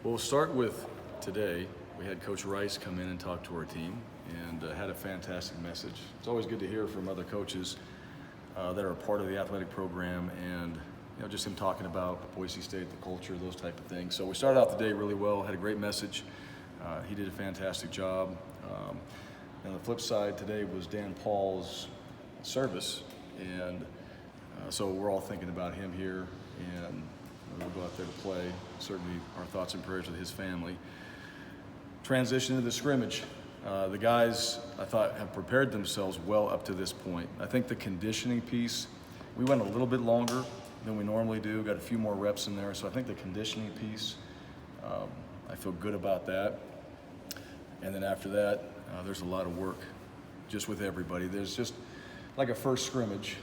Well, we'll start with today. We had Coach Rice come in and talk to our team and had a fantastic message. It's always good to hear from other coaches that are a part of the athletic program, and just him talking about Boise State, the culture, those type of things. So we started out the day really well, had a great message. He did a fantastic job. And the flip side today was Dan Paul's service, and so we're all thinking about him here, and we'll go out there to play. Certainly our thoughts and prayers with his family. Transition into the scrimmage. The guys, I thought, have prepared themselves well up to this point. I think the conditioning piece, we went a little bit longer than we normally do, got a few more reps in there, so I think the conditioning piece, I feel good about that. And then after that, there's a lot of work just with everybody. There's just like a first scrimmage,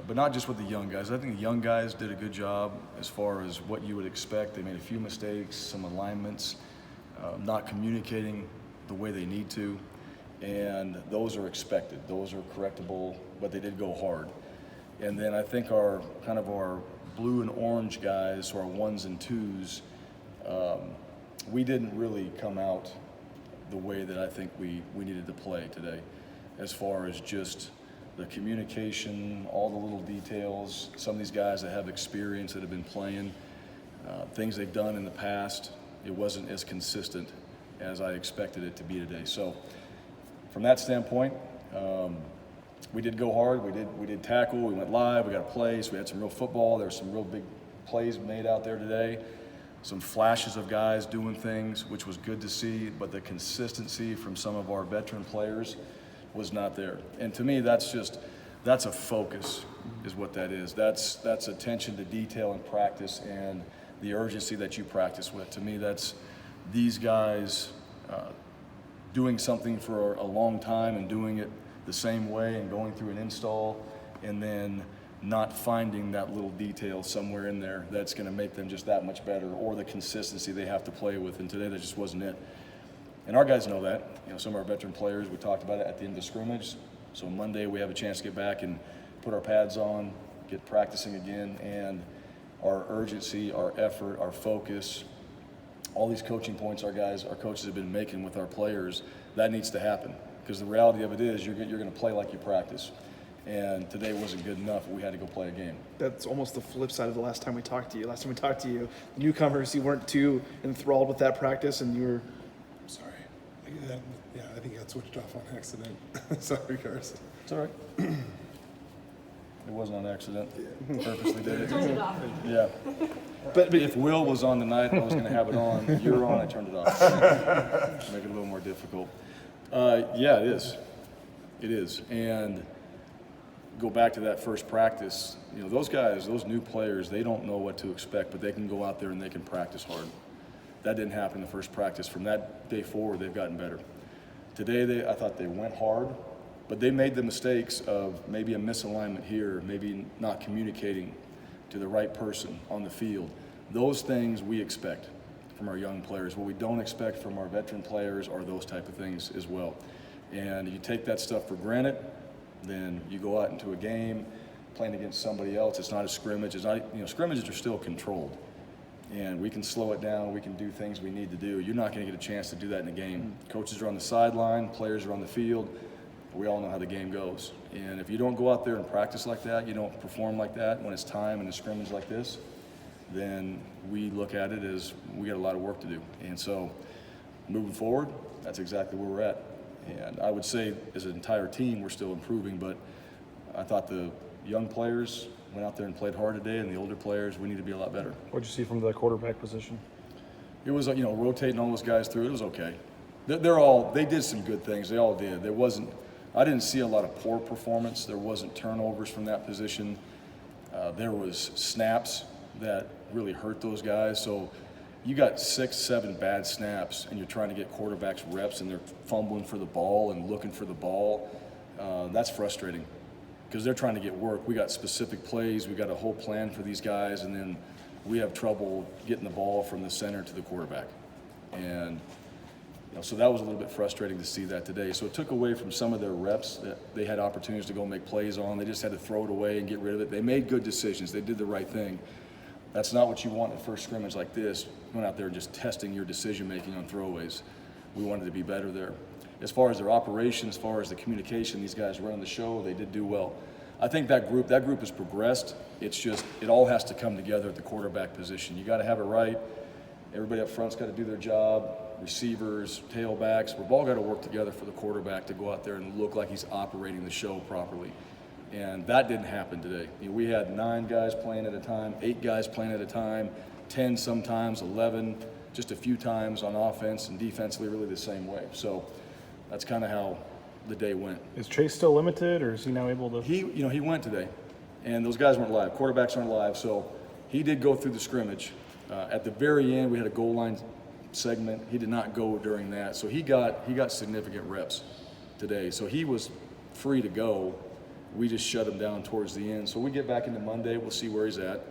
but not just with the young guys. I think the young guys did a good job as far as what you would expect. They made a few mistakes, some alignments, not communicating the way they need to, and those are expected. Those are correctable, but they did go hard. And then I think our blue and orange guys, or our ones and twos, we didn't really come out the way that I think we needed to play today, as far as just the communication, all the little details. Some of these guys that have experience, that have been playing, things they've done in the past, it wasn't as consistent as I expected it to be today. So from that standpoint, we did go hard. We did tackle. We went live. We got a play. So we had some real football. There were some real big plays made out there today. Some flashes of guys doing things, which was good to see. But the consistency from some of our veteran players was not there. And to me, that's a focus, is what that is. That's attention to detail in practice and the urgency that you practice with. To me, that's these guys doing something for a long time and doing it the same way and going through an install, and then not finding that little detail somewhere in there that's going to make them just that much better, or the consistency they have to play with. And today that just wasn't it. And our guys know that. Some of our veteran players, we talked about it at the end of the scrimmage. So Monday we have a chance to get back and put our pads on, get practicing again, and our urgency, our effort, our focus, all these coaching points our coaches have been making with our players, that needs to happen. Because the reality of it is you're going to play like you practice. And today wasn't good enough. We had to go play a game. That's almost the flip side of the last time we talked to you. Last time we talked to you, newcomers, you weren't too enthralled with that practice, and you were... I'm sorry. I think I got switched off on accident. Sorry, Carson. It's all right. It wasn't on accident. Purposely did it. Turned it off. Yeah. But if Will was on tonight, I was going to have it on. You're on, I turned it off. Make it a little more difficult. Yeah, it is. It is. And go back to that first practice. Those guys, those new players, they don't know what to expect, but they can go out there and they can practice hard. That didn't happen in the first practice. From that day forward, they've gotten better. Today, I thought they went hard, but they made the mistakes of maybe a misalignment here, maybe not communicating to the right person on the field. Those things we expect from our young players. What we don't expect from our veteran players are those type of things as well. And if you take that stuff for granted, then you go out into a game playing against somebody else. It's not a scrimmage. It's not, scrimmages are still controlled. And we can slow it down. We can do things we need to do. You're not going to get a chance to do that in a game. Coaches are on the sideline. Players are on the field. We all know how the game goes. And if you don't go out there and practice like that, you don't perform like that when it's time in a scrimmage like this, then we look at it as we got a lot of work to do. And so moving forward, that's exactly where we're at. And I would say as an entire team, we're still improving, but I thought the young players went out there and played hard today, and the older players, we need to be a lot better. What did you see from the quarterback position? It was, rotating all those guys through, it was okay. They did some good things. They all did. I didn't see a lot of poor performance. There wasn't turnovers from that position. There was snaps that really hurt those guys. So you got 6, 7 bad snaps, and you're trying to get quarterbacks reps, and they're fumbling for the ball and looking for the ball. That's frustrating because they're trying to get work. We got specific plays. We got a whole plan for these guys, and then we have trouble getting the ball from the center to the quarterback. And so that was a little bit frustrating to see that today. So it took away from some of their reps that they had opportunities to go make plays on. They just had to throw it away and get rid of it. They made good decisions. They did the right thing. That's not what you want at first scrimmage like this, going out there and just testing your decision-making on throwaways. We wanted to be better there. As far as their operation, as far as the communication, these guys running the show, they did do well. I think that group has progressed. It's just, it all has to come together at the quarterback position. You got to have it right. Everybody up front's got to do their job. Receivers, tailbacks, we've all got to work together for the quarterback to go out there and look like he's operating the show properly. And that didn't happen today. We had 9 guys playing at a time, 8 guys playing at a time, 10 sometimes, 11, just a few times on offense, and defensively really the same way. So that's kind of how the day went. Is Chase still limited, or is he now able to? He went today, and those guys weren't live. Quarterbacks aren't live, so he did go through the scrimmage. At the very end, we had a goal line segment. He did not go during that, so he got significant reps today. So he was free to go. We just shut him down towards the end. So we get back into Monday, we'll see where he's at.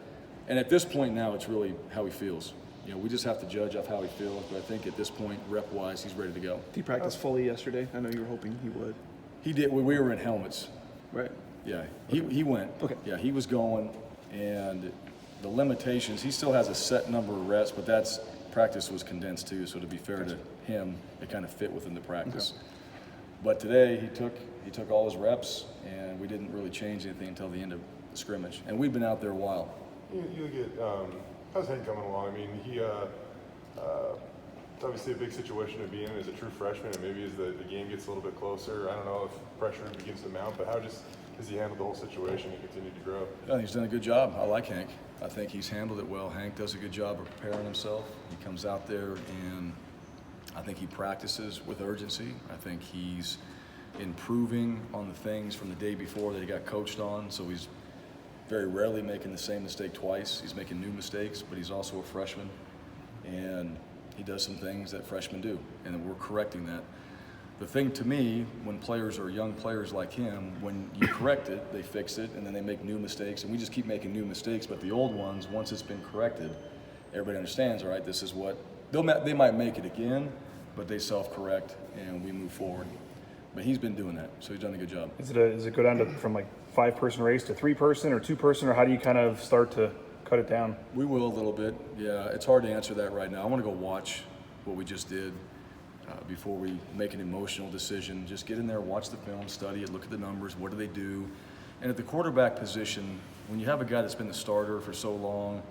And at this point now, it's really how he feels. We just have to judge off how he feels, but I think at this point, rep-wise, he's ready to go. Did he practice fully yesterday? I know you were hoping he would. He did. We were in helmets. Right. Yeah, he went. Okay. Yeah, he was going, and the limitations, he still has a set number of reps, but that's practice was condensed too, so to be fair to him, it kind of fit within the practice. Okay. But today, he took all his reps, and we didn't really change anything until the end of the scrimmage. And we've been out there a while. You get, how's Hank coming along? I mean, it's obviously a big situation to be in as a true freshman, and maybe as the game gets a little bit closer, I don't know if pressure begins to mount, but how has he handled the whole situation and continued to grow? I think he's done a good job. I like Hank. I think he's handled it well. Hank does a good job of preparing himself. He comes out there, and I think he practices with urgency. I think he's improving on the things from the day before that he got coached on, so he's very rarely making the same mistake twice. He's making new mistakes, but he's also a freshman, and he does some things that freshmen do, and we're correcting that. The thing to me, when players are young players like him, when you correct it, they fix it, and then they make new mistakes, and we just keep making new mistakes, but the old ones, once it's been corrected, everybody understands, all right, this is what, they might make it again, but they self-correct, and we move forward. But he's been doing that, so he's done a good job. Is it go down to from like 5-person race to 3-person or 2-person, or how do you kind of start to cut it down? We will a little bit. Yeah, it's hard to answer that right now. I want to go watch what we just did before we make an emotional decision. Just get in there, watch the film, study it, look at the numbers, what do they do? And at the quarterback position, when you have a guy that's been the starter for so long,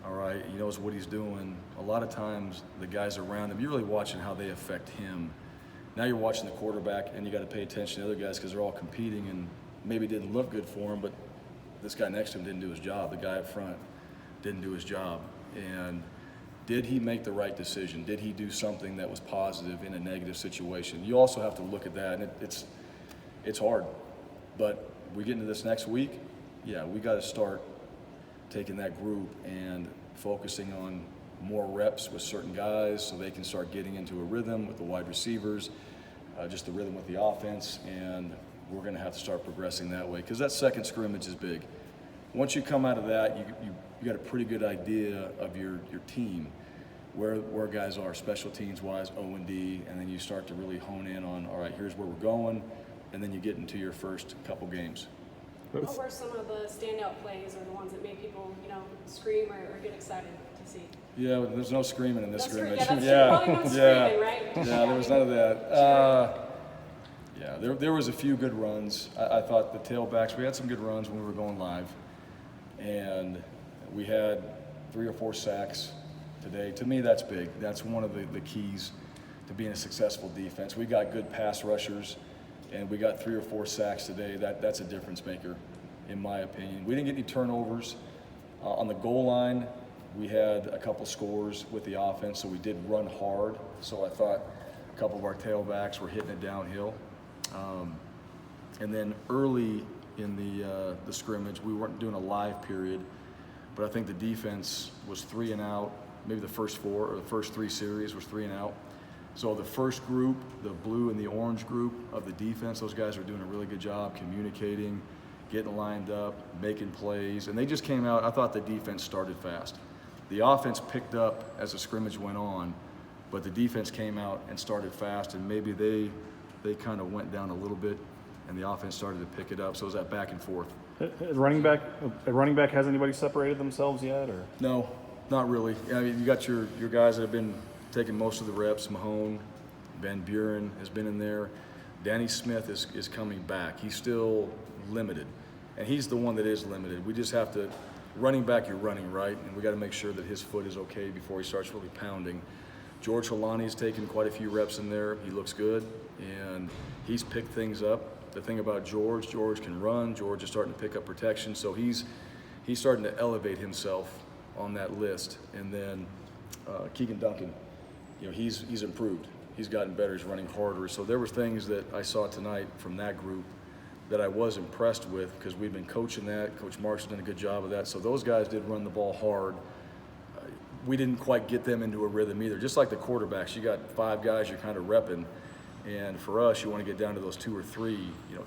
all right, he knows what he's doing, a lot of times the guys around him, you're really watching how they affect him. Now you're watching the quarterback, and you got to pay attention to the other guys because they're all competing, and maybe it didn't look good for him, but this guy next to him didn't do his job. The guy up front didn't do his job. And did he make the right decision? Did he do something that was positive in a negative situation? You also have to look at that, and it's hard. But we get into this next week, yeah, we got to start taking that group and focusing on more reps with certain guys so they can start getting into a rhythm with the wide receivers, just the rhythm with the offense, and we're going to have to start progressing that way because that second scrimmage is big. Once you come out of that, you got a pretty good idea of your team, where guys are special teams wise, O&D, and then you start to really hone in on, all right, here's where we're going, and then you get into your first couple games. What were some of the standout plays or the ones that made people, scream or get excited to see? Yeah, there's no screaming in this scrimmage. Yeah, probably no screaming, right? Yeah, there was none of that. Yeah, there was a few good runs. I thought the tailbacks, we had some good runs when we were going live, and we had 3 or 4 sacks today. To me, that's big. That's one of the keys to being a successful defense. We got good pass rushers, and we got 3 or 4 sacks today. That's a difference maker, in my opinion. We didn't get any turnovers. On the goal line, we had a couple scores with the offense, so we did run hard. So I thought a couple of our tailbacks were hitting it downhill. And then early in the scrimmage, we weren't doing a live period, but I think the defense was 3 and out. Maybe the first 4 or the first 3 series was 3 and out. So the first group, the blue and the orange group of the defense, those guys were doing a really good job communicating, getting lined up, making plays, and they just came out. I thought the defense started fast. The offense picked up as the scrimmage went on, but the defense came out and started fast, and maybe they kind of went down a little bit and the offense started to pick it up. So it was that back and forth. At running back, has anybody separated themselves yet, or? No, not really. I mean, you got your guys that have been taking most of the reps. Mahone, Van Buren has been in there. Danny Smith is coming back. He's still limited, and he's the one that is limited. We just have to, running back, you're running, right? And we got to make sure that his foot is okay before he starts really pounding. George Holani's taken quite a few reps in there. He looks good, and he's picked things up. The thing about George can run. George is starting to pick up protection, so he's starting to elevate himself on that list. And then Keegan Duncan, he's improved. He's gotten better. He's running harder. So there were things that I saw tonight from that group that I was impressed with, because we've been coaching that. Coach Mark's done a good job of that. So those guys did run the ball hard. We didn't quite get them into a rhythm either. Just like the quarterbacks, you got 5 guys you're kind of repping. And for us, you want to get down to those 2 or 3,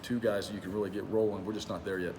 2 guys that you can really get rolling. We're just not there yet.